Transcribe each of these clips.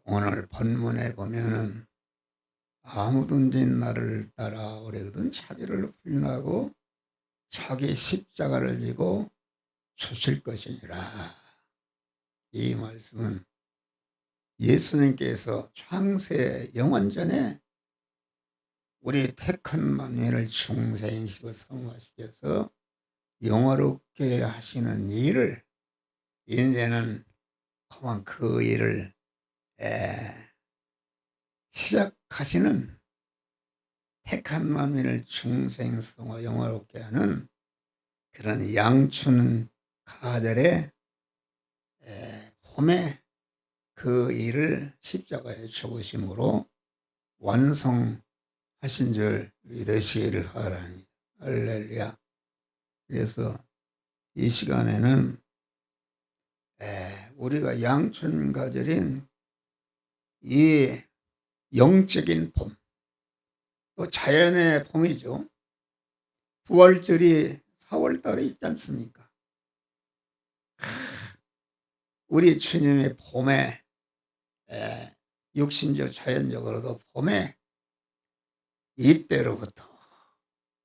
오늘 본문에 보면은 아무든지 나를 따라오려거든 자기를 부인하고 자기 십자가를 지고 주실 것이니라. 이 말씀은 예수님께서 창세 영원전에 우리 택한 만민을 중생시키고 성화시켜서 영화롭게 하시는 일을 이제는 그만 그 일을 시작하시는 택한 만민을 중생성화 영화롭게 하는 그런 양춘 가절의 봄에 그 일을 십자가에 죽으심으로 완성하신 줄 믿으시기를 바랍니다. 할렐루야. 그래서 이 시간에는 우리가 양춘 가절인 이 영적인 봄, 또 자연의 봄이죠. 9월절이 4월달에 있지 않습니까? 우리 주님의 봄에 육신적 자연적으로도 봄에 이때로부터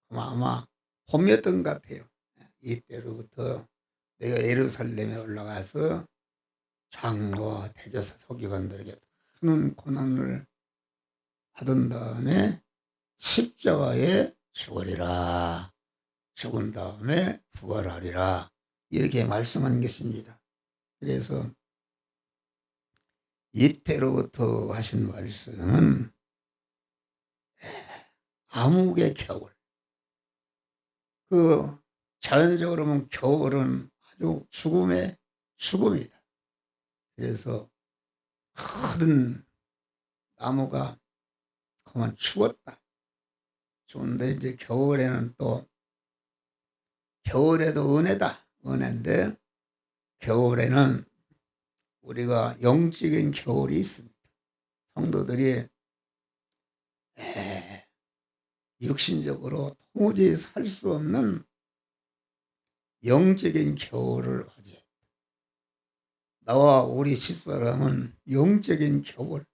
아마 봄이었던 것 같아요. 이때로부터 내가 예루살렘에 올라가서 장로와 대제사 서기관들에게 많은 고난을 받은 다음에 십자가에 죽으리라, 죽은 다음에 부활하리라, 이렇게 말씀한 것입니다. 그래서 이때로부터 하신 말씀은 암흑의 겨울, 그 자연적으로 보면 겨울은 아주 죽음의 죽음이다. 그래서 모든 나무가 그만 죽었다. 죽은데 이제 겨울에는 또 겨울에도 은혜다. 은혜인데 겨울에는 우리가 영적인 겨울이 있습니다. 성도들이 육신적으로 도무지 살 수 없는 영적인 겨울을 하지. 나와 우리 집사람은 영적인 겨울,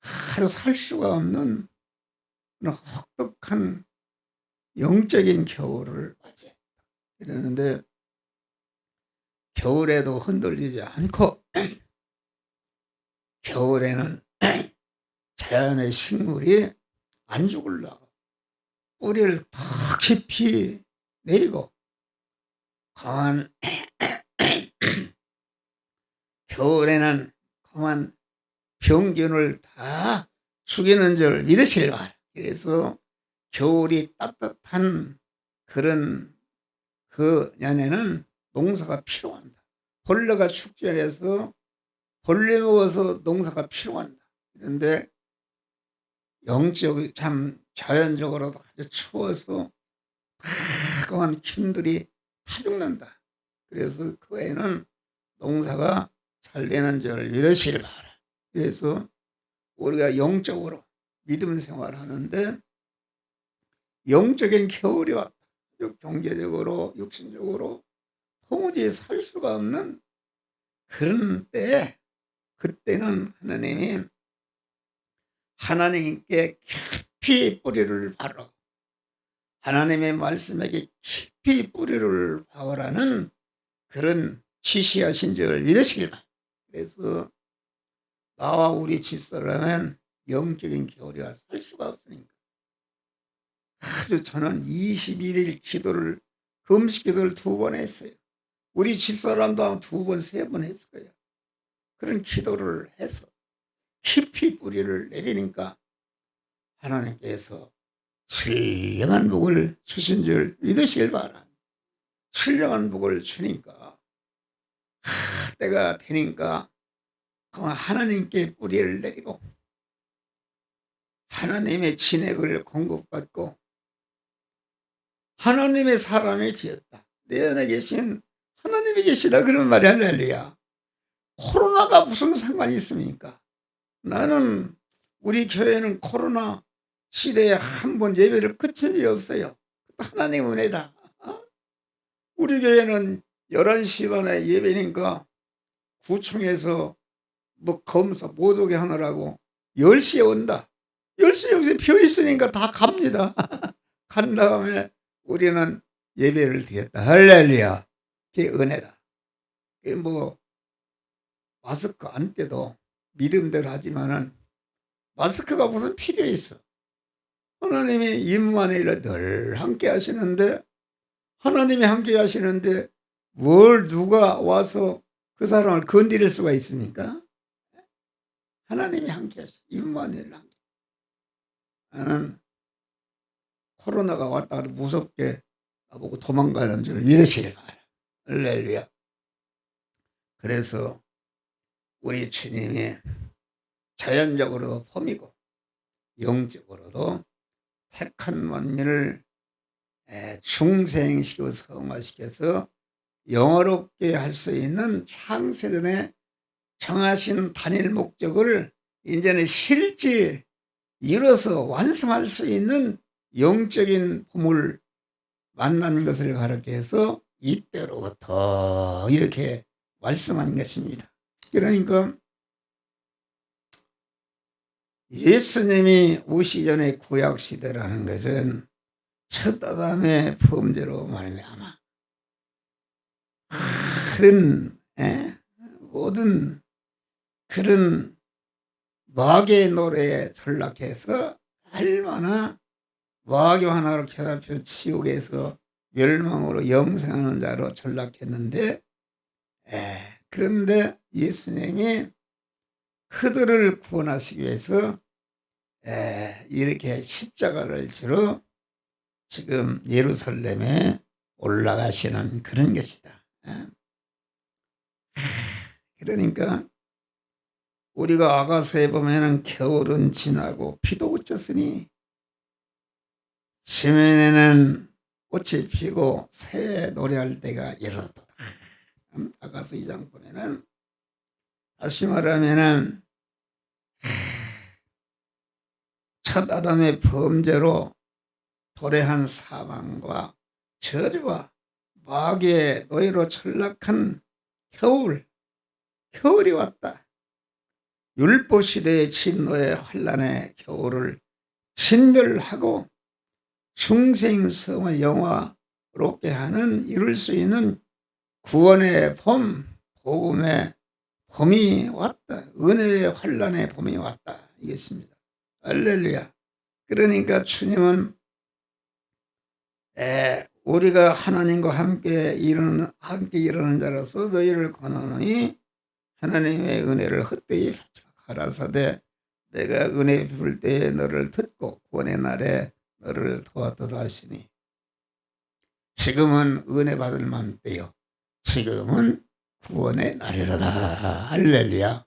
아주 살 수가 없는 그런 혹독한 영적인 겨울을 맞이했다. 이러는데 겨울에도 흔들리지 않고 겨울에는 자연의 식물이 안 죽으려고 뿌리를 더 깊이 내리고 강한 겨울에는 그만 병균을 다 죽이는 줄 믿으시길 바랍니다. 그래서 겨울이 따뜻한 그런 그 년에는 농사가 필요한다. 벌레가 죽지 않아서 벌레 먹어서 농사가 필요한다. 그런데 영적 참 자연적으로도 아주 추워서 그만 균들이 다 죽는다. 그래서 그 애는 농사가 잘 되는 줄 믿으시길 바라. 그래서 우리가 영적으로 믿음 생활하는데 영적인 겨울이 왔다. 경제적으로 육신적으로 도무지 살 수가 없는 그런 때에 그때는 하나님께 깊이 뿌리를 박어 하나님의 말씀에게 깊이 뿌리를 박으라는 그런 지시하신 줄 믿으시길 바랍니다. 그래서 나와 우리 집사람은 영적인 겨울이라 살 수가 없으니까 아주 저는 21일 기도를 금식 기도를 2번 했어요. 우리 집사람도 한 2번, 3번 했을 거예요. 그런 기도를 해서 깊이 뿌리를 내리니까 하나님께서 신령한 복을 주신 줄 믿으시길 바랍니다. 신령한 복을 주니까 때가 되니까 하나님께 뿌리를 내리고 하나님의 진액을 공급받고 하나님의 사람이 되었다. 내 안에 계신 하나님이 계시다 그런 말이 할렐루야. 코로나가 무슨 상관이 있습니까? 나는 우리 교회는 코로나 시대에 한 번 예배를 끝인 적이 없어요. 하나님 은혜다. 우리 교회는 11시 반에 예배니까 구청에서 뭐 검사 못 오게 하느라고 10시에 온다. 10시 여기서 비어 있으니까 다 갑니다. 간 다음에 우리는 예배를 드렸다. 할렐루야. 그게 은혜다. 그게 뭐 마스크 안 떼도 믿음대로 하지만은 마스크가 무슨 필요 있어. 하나님이 임무만의 일을 늘 함께 하시는데, 하나님이 함께 하시는데 뭘 누가 와서 그 사람을 건드릴 수가 있습니까? 하나님이 함께 하시 임무만의 일을 함께. 나는 코로나가 왔다가 무섭게 나보고 도망가는 줄 믿으시길 바라. 할렐루야. 그래서 우리 주님이 자연적으로도 폼이고 영적으로도 택한 만민을 중생시키고 성화시켜서 영화롭게 할 수 있는 창세전에 정하신 단일 목적을 이제는 실제 이뤄서 완성할 수 있는 영적인 봄을 만난 것을 가르쳐서 이때로부터 이렇게 말씀한 것입니다. 그러니까 예수님이 오시기 전에 구약시대라는 것은 첫 아담의 범죄로 말미암아 큰 모든 그런 마귀의 노래에 전락해서 얼마나 마귀와 하나로 결합해서 지옥에서 멸망으로 영생하는 자로 전락했는데, 그런데 예수님이 그들을 구원하시기 위해서 이렇게 십자가를 지러 지금 예루살렘에 올라가시는 그런 것이다. 그러니까 우리가 아가서에 보면은 겨울은 지나고 비도 그쳤으니 지면에는 꽃이 피고 새 노래할 때가 이르렀도다. 아가서 2장 보면은 다시 말하면은 첫 아담의 범죄로 도래한 사망과 저주와 마귀의 노예로 전락한 겨울이 왔다. 율법시대의 진노의 환란의 겨울을 진멸하고 중생성의 영화롭게 하는 이룰 수 있는 구원의 봄, 복음의 봄이 왔다. 은혜의 환란의 봄이 왔다. 이겠습니다. 할렐루야. 그러니까 주님은 우리가 하나님과 함께 일하는 자로서 너희를 권하노니 하나님의 은혜를 헛되이 가라사대 내가 은혜 베풀 때에 너를 듣고 구원의 날에 너를 도왔도다 하시니 지금은 은혜 받을 만 때요 지금은 구원의 날이로다. 할렐루야.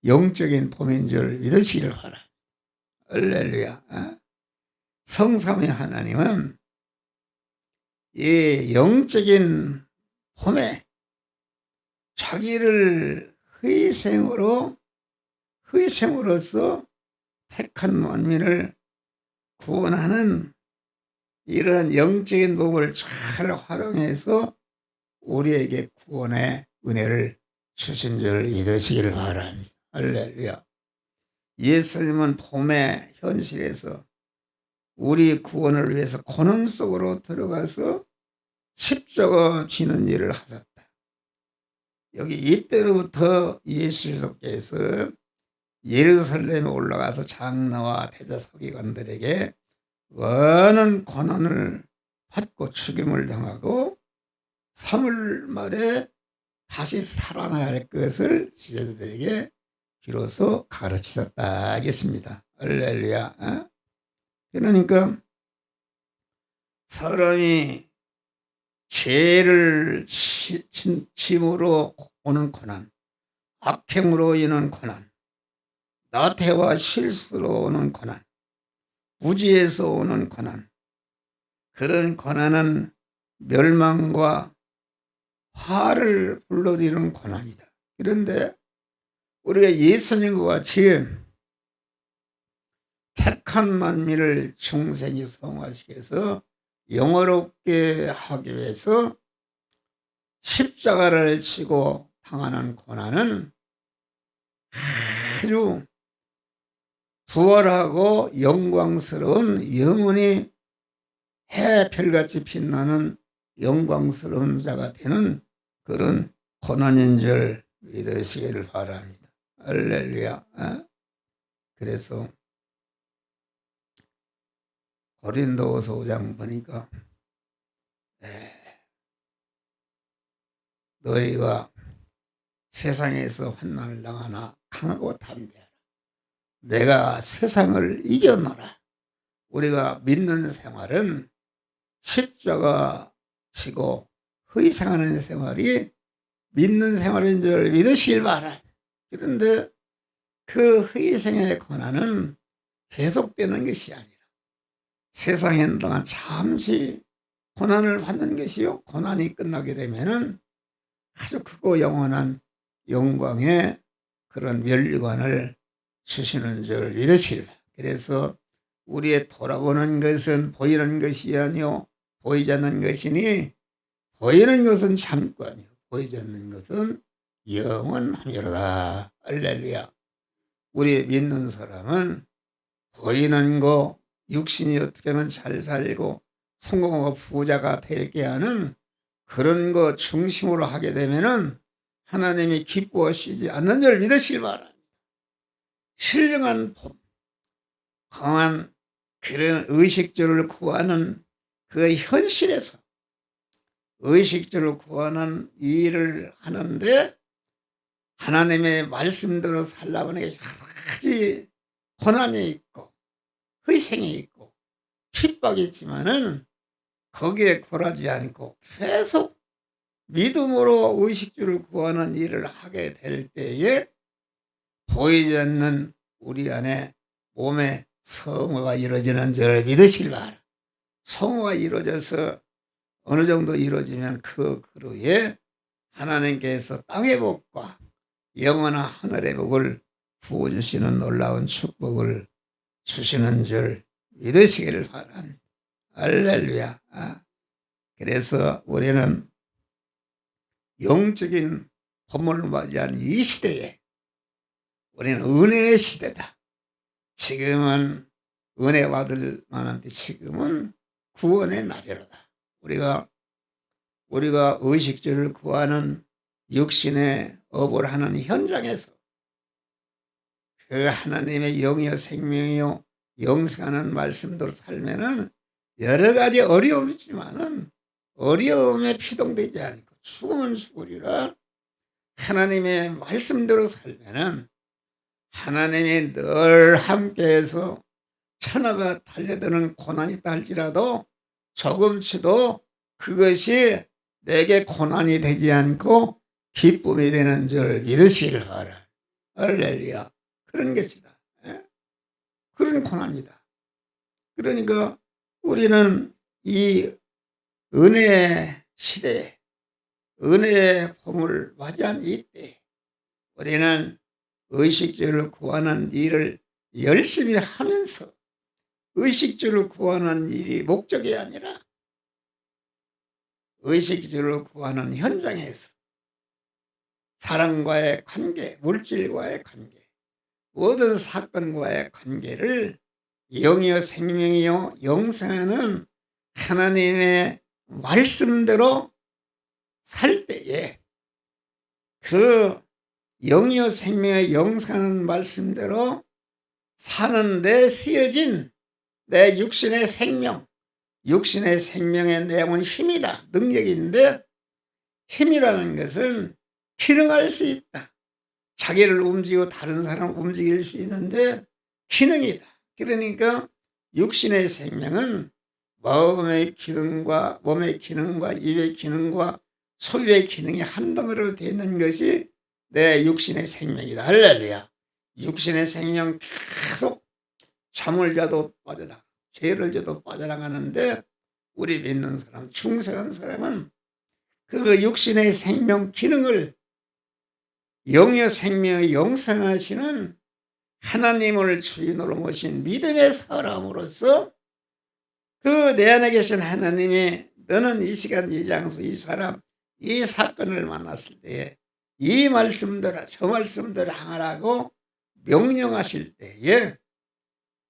영적인 봄인 줄 믿으시길 바라. 할렐루야. 성삼위 하나님은 이 영적인 봄에 자기를 희생으로서 택한 만민을 구원하는 이러한 영적인 법을 잘 활용해서 우리에게 구원의 은혜를 주신 줄 믿으시기를 바랍니다. 할렐루야. 예수님은 봄의 현실에서 우리 구원을 위해서 고난 속으로 들어가서 십자가 지는 일을 하셨다. 여기 이때로부터 예수께서 예루살렘에 올라가서 장로와 대제 서기관들에게 많은 고난을 받고 죽임을 당하고 3일 만에 다시 살아나야 할 것을 지도자들에게 비로소 가르치셨다 하겠습니다. 할렐루야. 그러니까 사람이 죄를 짐으로 오는 고난, 악행으로 인한 고난, 나태와 실수로 오는 고난, 무지에서 오는 고난, 그런 고난은 멸망과 화를 불러들이는 고난이다. 그런데 우리가 예수님과 같이 택한 만민을 중생이 성화시켜서 해서 영화롭게 하기 위해서 십자가를 지고 당하는 고난은 아주 부활하고 영광스러운 영원히 해 별같이 빛나는 영광스러운 자가 되는 그런 고난인 줄 믿으시기를 바랍니다. 할렐루야. 그래서 고린도후서 5장 보니까 너희가 세상에서 환난을 당하나 강하고 담대하라. 내가 세상을 이겨노라. 우리가 믿는 생활은 십자가 지고 희생하는 생활이 믿는 생활인 줄 믿으시길 바라. 그런데 그 희생의 고난은 계속되는 것이 아니라 세상에 있는 동안 잠시 고난을 받는 것이요, 고난이 끝나게 되면은 아주 크고 영원한 영광의 그런 멸류관을 주시는 줄 믿으시길 바라. 그래서 우리의 돌아보는 것은 보이는 것이 아니요 보이지 않는 것이니, 보이는 것은 잠깐이요 보이지 않는 것은 영원하리로다. 할렐루야. 우리 믿는 사람은 보이는 거, 육신이 어떻게 하면 잘 살고 성공하고 부자가 되게 하는 그런 거 중심으로 하게 되면은 하나님이 기뻐하시지 않는 줄 믿으시길 바랍니다. 신령한 봄, 강한 그런 의식주를 구하는 그 현실에서 의식주를 구하는 일을 하는데 하나님의 말씀대로 살라고 하는 게 여러 가지 고난이 있고 희생이 있고 핍박이 있지만은 거기에 굴하지 않고 계속 믿음으로 의식주를 구하는 일을 하게 될 때에 보이지 않는 우리 안에 몸의 성화가 이루어지는 줄 믿으시길 바라. 성화가 이루어져서 어느 정도 이루어지면 그 그루에 하나님께서 땅의 복과 영원한 하늘의 복을 부어주시는 놀라운 축복을 주시는 줄 믿으시기를 바랍니다. 할렐루야. 그래서 우리는 영적인 봄을 맞이한 이 시대에 우리는 은혜의 시대다. 지금은 은혜 받을 만한데 지금은 구원의 날이로다. 우리가 의식주를 구하는 육신의 업을 하는 현장에서 그 하나님의 영이요 생명이요 영생하는 말씀대로 살면은 여러 가지 어려움이 있지만은 어려움에 피동되지 않고 죽으면 죽으리라. 하나님의 말씀대로 살면은 하나님이 늘 함께해서 천하가 달려드는 고난이 있다 할지라도 조금치도 그것이 내게 고난이 되지 않고 기쁨이 되는 줄 믿으시길 바라. 할렐루야. 그런 것이다. 그런 고난이다. 그러니까 우리는 이 은혜의 시대에 은혜의 봄을 맞이한 이때 우리는 의식주를 구하는 일을 열심히 하면서 의식주를 구하는 일이 목적이 아니라 의식주를 구하는 현장에서 사람과의 관계, 물질과의 관계, 모든 사건과의 관계를 영이요 생명이요 영생하는 하나님의 말씀대로 살 때에 그 영이요 생명의 영생하는 말씀대로 사는 데 쓰여진 내 육신의 생명, 육신의 생명의 내용은 힘이다, 능력인데 힘이라는 것은 기능할 수 있다. 자기를 움직이고 다른 사람을 움직일 수 있는데 기능이다. 그러니까 육신의 생명은 마음의 기능과 몸의 기능과 입의 기능과 소유의 기능이 한 덩어리로 되어 있는 것이 내 육신의 생명이다. 할렐루야. 육신의 생명 계속 잠을 자도 빠져나가, 죄를 져도 빠져나가는데 우리 믿는 사람, 충성한 사람은 그 육신의 생명 기능을 영의 생명의 영생하시는 하나님을 주인으로 모신 믿음의 사람으로서 그 내 안에 계신 하나님이 너는 이 시간 이 장소 이 사람 이 사건을 만났을 때에 이 말씀대로 저 말씀대로 하라고 명령하실 때에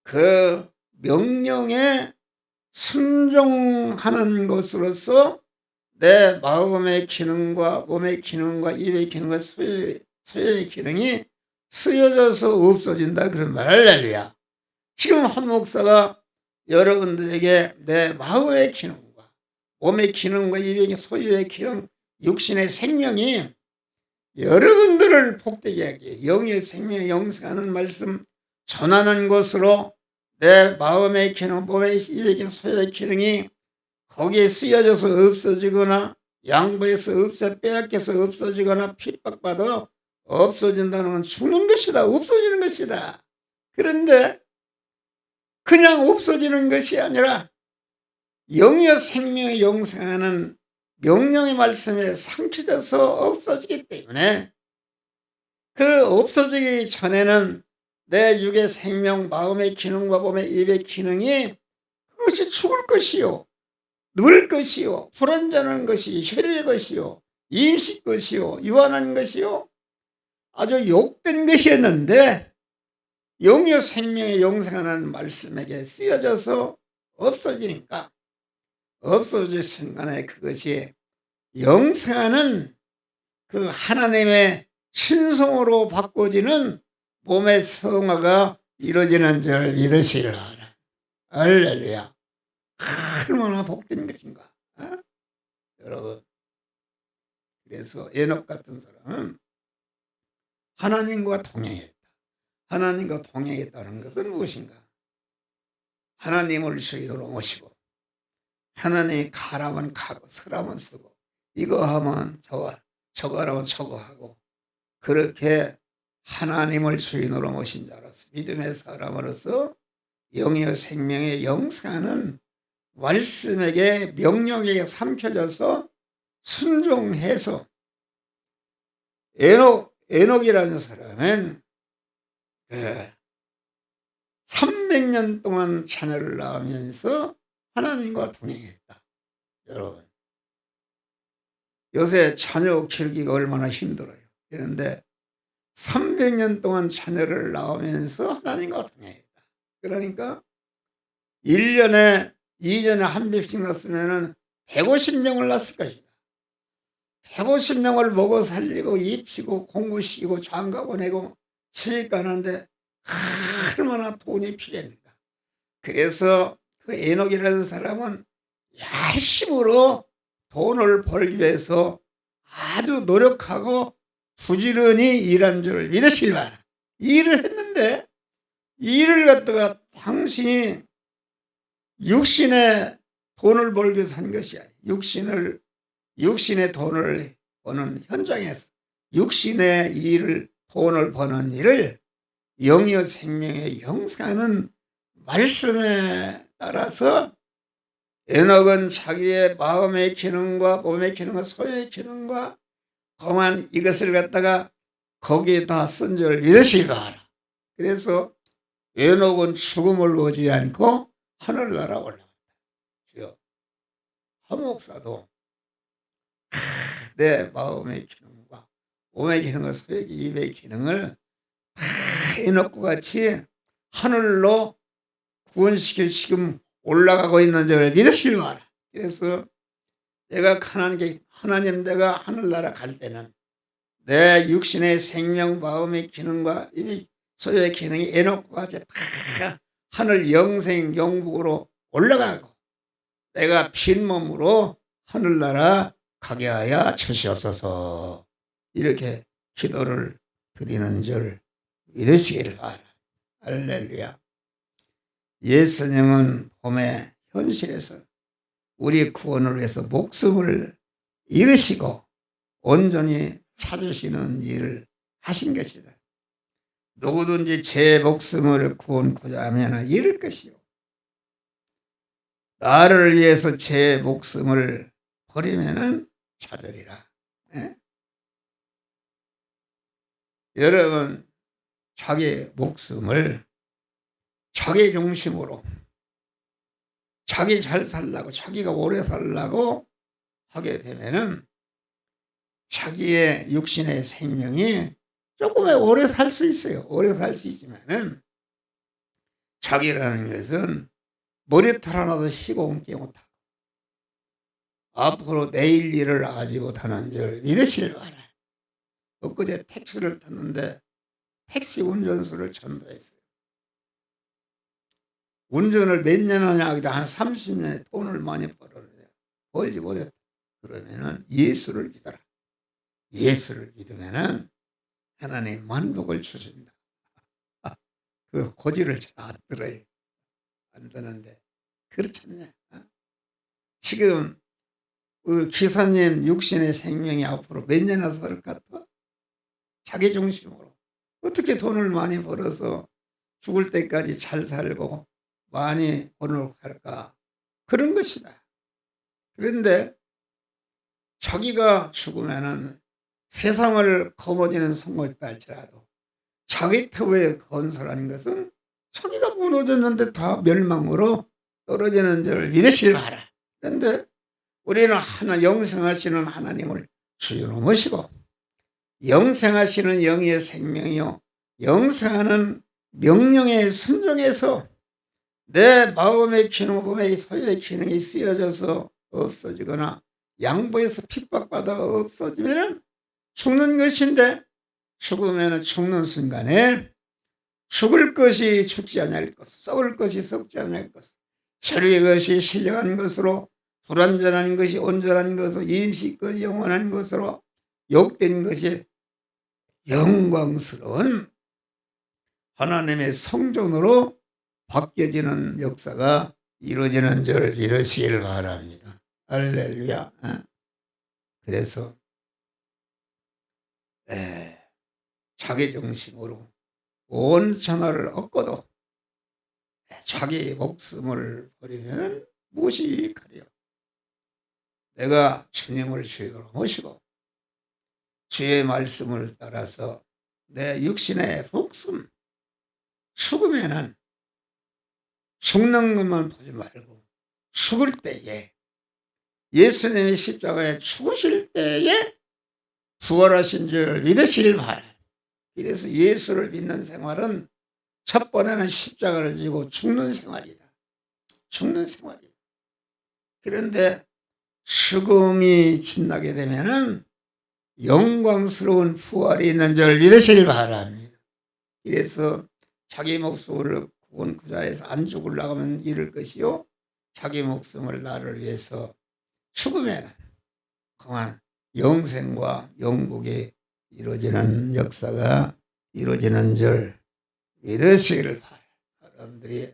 그 명령에 순종하는 것으로서 내 마음의 기능과 몸의 기능과 입의 기능과 소유의 기능이 쓰여져서 없어진다 그런 말. 할렐루야. 지금 한 목사가 여러분들에게 내 마음의 기능과 몸의 기능과 입의 소유의 기능, 육신의 생명이 여러분들을 복되게 하기, 영의 생명에 영생하는 말씀 전하는 것으로 내 마음의 기능, 몸의 입의 소유의 기능이 거기에 쓰여져서 없어지거나 양보해서 빼앗겨서 없어지거나 핍박받아 없어진다는 건 죽는 것이다. 없어지는 것이다. 그런데 그냥 없어지는 것이 아니라 영의 생명에 영생하는 명령의 말씀에 삼켜져서 없어지기 때문에 그 없어지기 전에는 내 육의 생명, 마음의 기능과 몸의 입의 기능이 그것이 죽을 것이요, 늘 것이요, 불완전한 것이 혈의 것이요, 임시 것이요, 유한한 것이요, 아주 욕된 것이었는데 영의 생명에 영생하는 말씀에게 쓰여져서 없어지니까 없어질 순간에 그것이 영생하는 그 하나님의 신성으로 바꿔지는 몸의 성화가 이루어지는 줄 믿으시라. 할렐루야. 얼마나 복된 것인가. 여러분, 그래서 에녹 같은 사람은 하나님과 동행했다. 하나님과 동행했다는 것은 무엇인가? 하나님을 주인으로 모시고 하나님이 가라면 가고 서라면 서고 이거 하면 저거 하면 저거 하고 그렇게 하나님을 주인으로 모신 자로서 믿음의 사람으로서 영의 생명에 영생하는 말씀에게 명령에게 삼켜져서 순종해서 에녹이라는 사람은 300년 동안 자녀를 낳으면서 하나님과 동행했다. 여러분, 요새 자녀 키우기가 얼마나 힘들어요. 그런데 300년 동안 자녀를 낳으면서 하나님과 동행했다. 그러니까 1년에 2년에 한 병씩 낳았으면 150명을 낳았을 것이다. 150명을 먹어 살리고 입히고 공부시키고 장가 보내고 시집가 하는데 얼마나 돈이 필요합니다. 그래서 그 에녹이라는 사람은 열심으로 돈을 벌기 위해서 아주 노력하고 부지런히 일한 줄 믿으시기 바랍니다. 일을 했는데 일을 갖다가 당신이 육신의 돈을 벌기 위해서 한 것이 아니에요. 육신의 돈을 버는 현장에서 육신의 일을 돈을 버는 일을 영의 생명에 영생하는 말씀에 따라서 에녹은 자기의 마음의 기능과 몸의 기능과 소유의 기능과 공한 이것을 갖다가 거기에다 쓴 줄 믿으시기 바라. 그래서 에녹은 죽음을 오지 않고 하늘나라 올라갔다. 한 목사도 내 마음의 기능과 몸의 기능과 소유의 입의 기능을 에녹과 같이 하늘로 구원시켜 지금 올라가고 있는 줄 믿으시기 바라. 그래서 내가 하나님 내가 하늘나라 갈 때는 내 육신의 생명, 마음의 기능과 소유의 기능이 에녹과 같이 다 하늘 영생 영국으로 올라가고 내가 빈몸으로 하늘나라 가게 하여 주시옵소서. 이렇게 기도를 드리는 줄 믿으시기를 바라. 할렐루야. 예수님은 봄의 현실에서 우리 구원을 위해서 목숨을 잃으시고 온전히 찾으시는 일을 하신 것이다. 누구든지 제 목숨을 구원코자 하면 잃을 것이요 나를 위해서 제 목숨을 버리면 찾으리라. 네? 여러분, 자기 목숨을 자기 중심으로 자기 잘 살라고 자기가 오래 살라고 하게 되면은 자기의 육신의 생명이 조금은 오래 살 수 있어요. 오래 살 수 있지만은 자기라는 것은 머리털 하나도 쉬고 옮기 못하고 앞으로 내일 일을 하지 못하는 줄 믿으시길 바라요. 엊그제 택시를 탔는데 택시 운전수를 전도했어요. 운전을 몇 년 하냐 하기도 한 30년에 돈을 많이 벌지 못했다. 그러면은 예수를 믿어라. 예수를 믿으면은 하나님 만족을 주신다. 그 고지를 잘 안 들어요. 안 드는데 그렇잖아요. 지금 그 기사님 육신의 생명이 앞으로 몇 년이나 살 것 같아? 자기 중심으로 어떻게 돈을 많이 벌어서 죽을 때까지 잘 살고 많이 번을 할까? 그런 것이다. 그런데 자기가 죽으면은 세상을 거머쥐는 성공했다 할지라도 자기 터에 건설한 것은 자기가 무너졌는데 다 멸망으로 떨어지는 줄 믿으시길 바라. 그런데 우리는 하나 영생하시는 하나님을 주로 모시고 영생하시는 영의 생명이요 영생하는 명령에 순종해서 내 마음의 기능, 몸의 소유의 기능이 쓰여져서 없어지거나 양보해서 핍박받아 없어지면 죽는 것인데 죽으면 죽는 순간에 죽을 것이 죽지 않을 것, 썩을 것이 썩지 않을 것, 혈의 것이 신령한 것으로 불완전한 것이 온전한 것으로 임시 것이 영원한 것으로 욕된 것이 영광스러운 하나님의 성전으로 바뀌어지는 역사가 이루어지는 줄 믿으시길 바랍니다. 할렐루야. 그래서 자기 중심으로 온 천하를 얻고도 자기 목숨을 버리면 무식하리요. 내가 주님을 주역으로 모시고 주의 말씀을 따라서 내 육신의 목숨 죽으면은 죽는 것만 보지 말고 죽을 때에 예수님이 십자가에 죽으실 때에 부활하신 줄 믿으시길 바라요. 그래서 예수를 믿는 생활은 첫 번에는 십자가를 지고 죽는 생활이다. 죽는 생활이다. 그런데 죽음이 지나게 되면은 영광스러운 부활이 있는 줄 믿으시길 바랍니다. 그래서 자기 목숨을 구원구자에서 안 죽으려고 하면 잃을 것이요 자기 목숨을 나를 위해서 죽으면 그만 영생과 영복이 이루어지는 역사가 이루어지는 줄 믿으시기를 바라요. 사람들이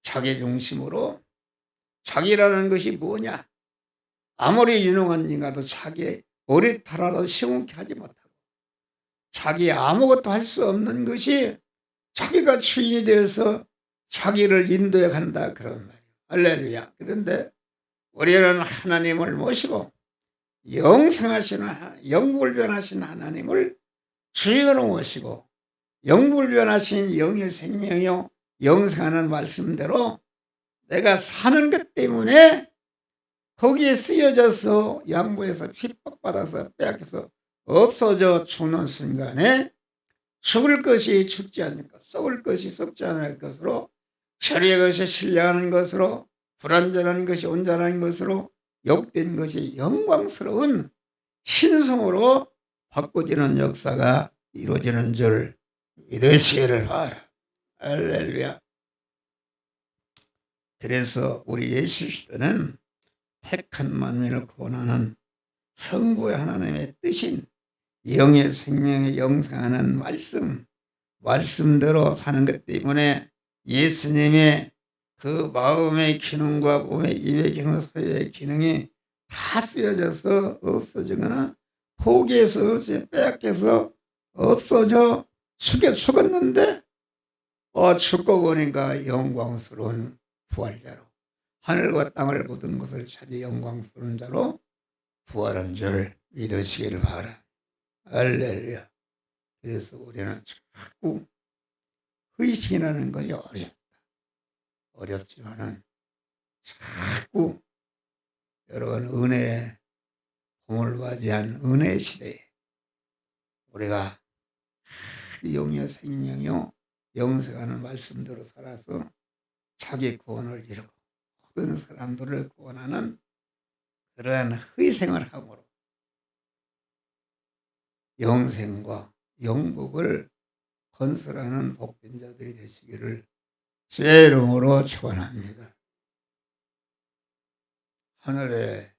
자기 중심으로 자기라는 것이 뭐냐? 아무리 유능한 인가도 자기 머리털 하나도 시원케 하지 못하고 자기 아무것도 할 수 없는 것이 자기가 주인이 되어서 자기를 인도해 간다 그런 말이에요. 할렐루야. 그런데 우리는 하나님을 모시고 영생하시는 영불변하신 하나님을 주인으로 모시고 영불변하신 영의 생명이요 영생하는 말씀대로 내가 사는 것 때문에 거기에 쓰여져서 양보해서 핍박받아서 빼앗겨서 없어져 죽는 순간에 죽을 것이 죽지 않을 것, 썩을 것이 썩지 않을 것으로 혈의 것이 신령한 것으로 불완전한 것이 온전한 것으로 욕된 것이 영광스러운 신성으로 바꿔지는 역사가 이루어지는 줄 믿으시기를 바라. 할렐루야. 그래서 우리 예수 시대는 택한 만민을 구원하는 성부의 하나님의 뜻인 영의 생명에 영생하는 말씀대로 사는 것 때문에 예수님의 그 마음의 기능과 몸의 입의 기능, 소유의 기능이 다 쓰여져서 없어지거나 포기해서 빼앗겨서 없어져 죽었는데 죽고 보니까 영광스러운 부활자로 하늘과 땅을 모든 것을 차지 영광스러운 자로 부활한 줄 믿으시기를 바라. 할렐루야. 그래서 우리는 자꾸 의식이라는 것이 어렵지만은 자꾸 여러분 은혜에 공을 맞이한 은혜 시대에 우리가 영이요 생명이요 영생하는 말씀대로 살아서 자기 구원을 이루고 모든 사람들을 구원하는 그러한 희생을 함으로 영생과 영복을 건설하는 복된 자들이 되시기를 주의 이름으로 축원합니다. 하늘에